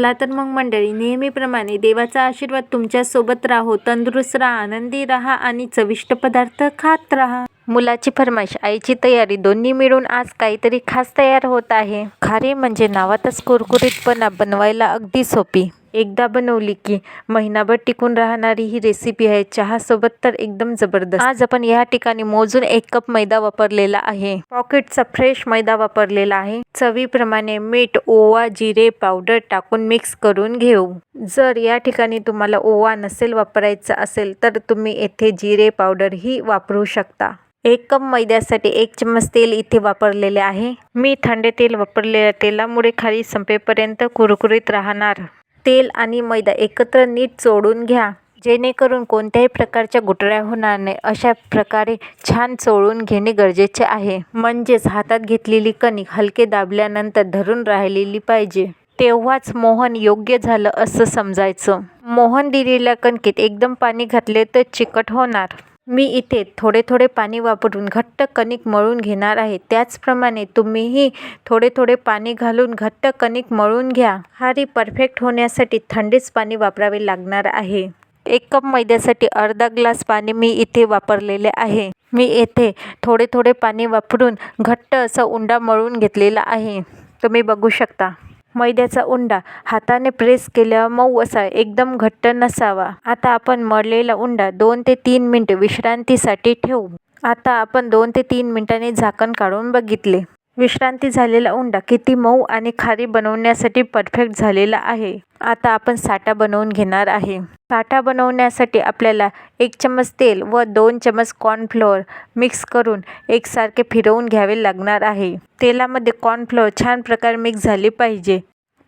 चला तर मग मंडळी, नेहमीप्रमाणे देवाचा आशीर्वाद तुमच्या सोबत राहो, तंदुरुस्त राहा, आनंदी राहा आणि चविष्ट पदार्थ खात राहा. मुलाची फरमाईश, आईची तयारी दोन्ही मिळून आज काहीतरी खास तयार होत आहे. खारी म्हणजे नावातच कुरकुरीतपणा, बनवायला अगदी सोपी. एकदा बनवली की महिनाभर टिकून राहणारी ही रेसिपी आहे. चहासोबत तर एकदम जबरदस्त. आज आपण या ठिकाणी मोजून 1 कप मैदा वापरलेला आहे. पॉकेटचा फ्रेश मैदा वापरलेला आहे. चवीप्रमाणे मीठ, ओवा, जिरे पावडर टाकून मिक्स करून घेऊ. जर या ठिकाणी तुम्हाला ओवा नसेल वापरायचा असेल तर तुम्ही येथे जिरे पावडर ही वापरू शकता. 1 कप मैद्यासाठी 1 चम्मच तेल इथे वापरलेले आहे. मी थंड तेल वापरलेल्या तेलामुळे खारी संपेपर्यंत कुरकुरीत राहणार. तेल आणि मैदा एकत्र नीट चोळून घ्या, जेणेकरून कोणत्याही प्रकारच्या गुठळ्या होणार नाही. अशा प्रकारे छान चोळून घेणे गरजेचे आहे. म्हणजेच हातात घेतलेली कणिक हलके दाबल्यानंतर धरून राहिलेली पाहिजे. तेव्हाच मोहन योग्य झालं असं समजायचं. मोहन दिलेल्या कणकेत एकदम पाणी घातले तर चिकट होणार. मी इथे थोडे थोडे पाणी वापरून घट्ट कणिक मळून घेणार आहे. त्याचप्रमाणे तुम्हीही थोडे थोडे पाणी घालून घट्ट कणिक मळून घ्या. खारी परफेक्ट होण्यासाठी थंडीच पाणी वापरावे लागणार आहे. 1 कप मैद्यासाठी अर्धा ग्लास पाणी मी इथे वापरलेले आहे. मी येथे थोडे थोडे पाणी वापरून घट्ट असा उंडा मळून घेतलेला आहे. तुम्ही बघू शकता. मैद्याचा उंडा हाताने प्रेस केल्यावर मऊ असा, एकदम घट्ट नसावा. आता आपण मळलेला उंडा 2 ते 3 मिनिटे विश्रांतीसाठी ठेवू. आता आपण 2 ते 3 मिनिटांनी झाकण काढून बघितले. विश्रांती झालेला उंडा किती मऊ आणि खारी बनवण्यासाठी परफेक्ट झालेला आहे. आता आपण साठा बनवून घेणार आहे. साठा बनवण्यासाठी आपल्याला 1 चम्मच तेल व 2 चम्मच कॉर्नफ्लोअर मिक्स करून एकसारखे फिरवून घ्यावे लागणार आहे. तेलामध्ये कॉर्नफ्लोअर छान प्रकारे मिक्स झाली पाहिजे.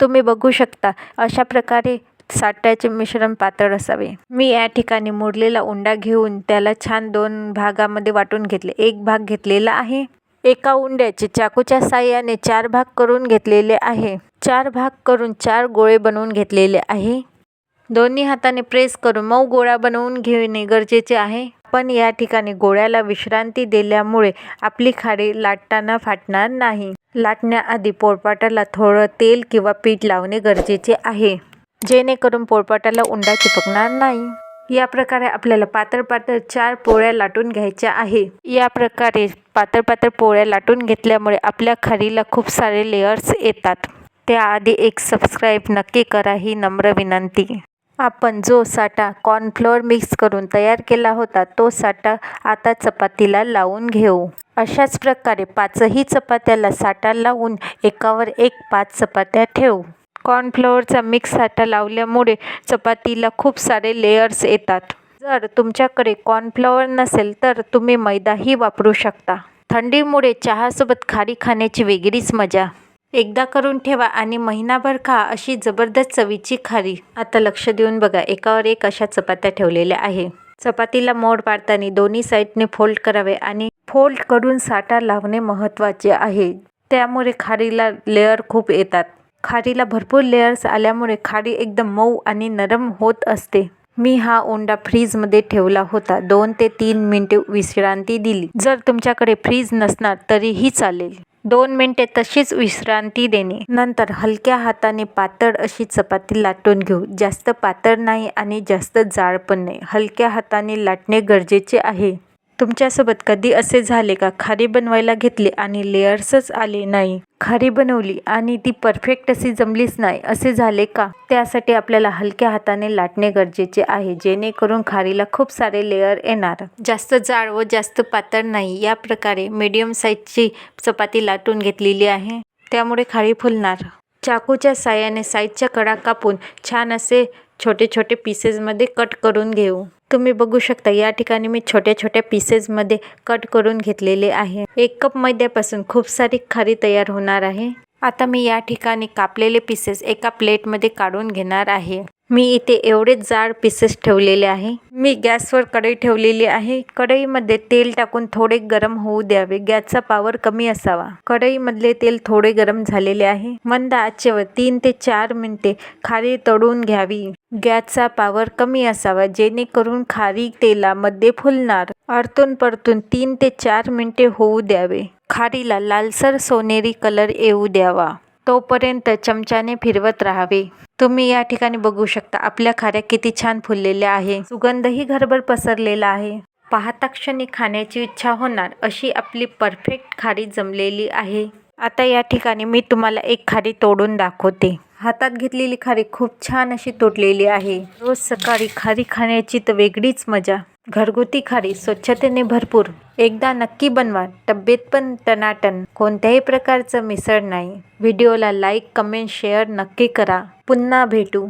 तुम्ही बघू शकता अशा प्रकारे साठ्याचे मिश्रण पातळ असावे. मी या ठिकाणी मुरलेला उंडा घेऊन त्याला छान 2 भागामध्ये वाटून घेतले. 1 भाग घेतलेला आहे. एका उंड्याचे चाकूच्या साहाय्याने 4 भाग करून घेतलेले आहे. 4 भाग करून 4 गोळे बनवून घेतलेले आहे. दोन्ही हाताने प्रेस करून मऊ गोळा बनवून घेणे गरजेचे आहे. पण या ठिकाणी गोळ्याला विश्रांती दिल्यामुळे आपली खारी लाटताना फाटणार नाही. लाटण्याआधी पोळपाटाला थोडं तेल किंवा पीठ लावणे गरजेचे आहे, जेणेकरून पोळपाटाला उंडा चिपकणार नाही. या प्रकारे आपल्याला पातळ पातळ 4 पोळ्या लाटून घ्यायच्या आहे. या प्रकारे पातळ पातळ पोळ्या लाटून घेतल्यामुळे आपल्या खारीला खूप सारे लेयर्स येतात. त्याआधी एक सबस्क्राईब नक्की करा ही नम्र विनंती. आपण जो साठा कॉर्नफ्लोअर मिक्स करून तयार केला होता तो साठा आता चपातीला लावून घेऊ. अशाच प्रकारे 5ही चपात्याला साठा लावून एकावर एक 5 चपात्या ठेवू. कॉर्नफ्लोअरचा मिक्स साठा लावल्यामुळे चपातीला खूप सारे लेयर्स येतात. जर तुमच्याकडे कॉर्नफ्लोअर नसेल तर तुम्ही मैदाही वापरू शकता. थंडीमुळे चहासोबत खारी खाण्याची वेगळीच मजा. एकदा करून ठेवा आणि महिनाभर खा अशी जबरदस्त चवीची खारी. आता लक्ष देऊन बघा. एकावर एक अशा चपात्या ठेवलेल्या आहे. चपातीला मोड पाडताना दोन्ही साईडने फोल्ड करावे आणि फोल्ड करून साठा लावणे महत्त्वाचे आहे. त्यामुळे खारीला लेअर खूप येतात. खारीला भरपूर लेयर्स आल्यामुळे खारी एकदम मऊ आणि नरम होत असते. मी हा उंडा फ्रीजमध्ये ठेवला होता. 2 ते 3 मिनिटे विश्रांती दिली. जर तुमच्याकडे फ्रीज नसणार तरीही चालेल. 2 मिनिटे तशीच विश्रांती देणे. नंतर हलक्या हाताने पातळ अशी चपाती लाटून घेऊ. जास्त पातळ नाही आणि जास्त जाड पण नाही. हलक्या हाताने लाटणे गरजेचे आहे. तुमच्यासोबत कधी असे झाले का खारी बनवायला घेतली आणि लेयर्सच आले नाही? खारी बनवली आणि ती परफेक्ट अशी जमलीच नाही असे झाले का? त्यासाठी आपल्याला हलक्या हाताने लाटणे गरजेचे आहे, जेणेकरून खारीला खूप सारे लेयर येणार. जास्त जाड व जास्त पातळ नाही. या प्रकारे मीडियम साईजची चपाती लाटून घेतलेली आहे. त्यामुळे खारी फुलणार. चाकूच्या साहाय्याने साईडच्या कडा कापून छान असे छोटे छोटे पीसेसमध्ये कट करून घेऊ. तुम्ही बघू शकता या ठिकाणी मी छोट्या छोट्या पीसेसमध्ये कट करून घेतलेले आहे. 1 कप मैद्यापासून खूप सारी खारी तयार होणार आहे. आता मी या ठिकाणी कापलेले पीसेस एका प्लेटमध्ये काढून घेणार आहे. मी इथे एवढेच जाड पीसेस ठेवलेले आहे. मी गॅसवर कढई ठेवलेली आहे. कढईमध्ये तेल टाकून थोडे गरम होऊ द्यावे. गॅसचा पॉवर कमी असावा. कढईमधले तेल थोडे गरम झालेले आहे. मंद आचेवर 3 ते 4 मिनिटे खारी तळून घ्यावी. गॅसचा पॉवर कमी असावा, जेणेकरून खारी तेलामध्ये फुलणार. आरतून परतून 3 ते 4 मिनिटे होऊ द्यावे. खारीला लालसर सोनेरी कलर येऊ द्यावा. तोपर्यंत चमच्याने फिरवत राहावे. तुम्ही या ठिकाणी बघू शकता आपल्या खाऱ्या किती छान फुललेल्या आहे. सुगंधही घरभर पसरलेला आहे. पाहता क्षणी खाण्याची इच्छा होणार अशी आपली परफेक्ट खारी जमलेली आहे. आता या ठिकाणी मी तुम्हाला एक खारी तोडून दाखवते. हातात घेतलेली खारी खूप छान अशी तोडलेली आहे. रोज सकाळी खारी खाण्याची तर वेगळीच मजा. घरगुती खारी स्वच्छतेने भरपूर. एकदा नक्की बनवा. तब्येत पण टनाटन. कोणत्याही प्रकारचं मिसळ नाही. व्हिडिओला लाईक, कमेंट, शेअर नक्की करा. पुन्हा भेटू.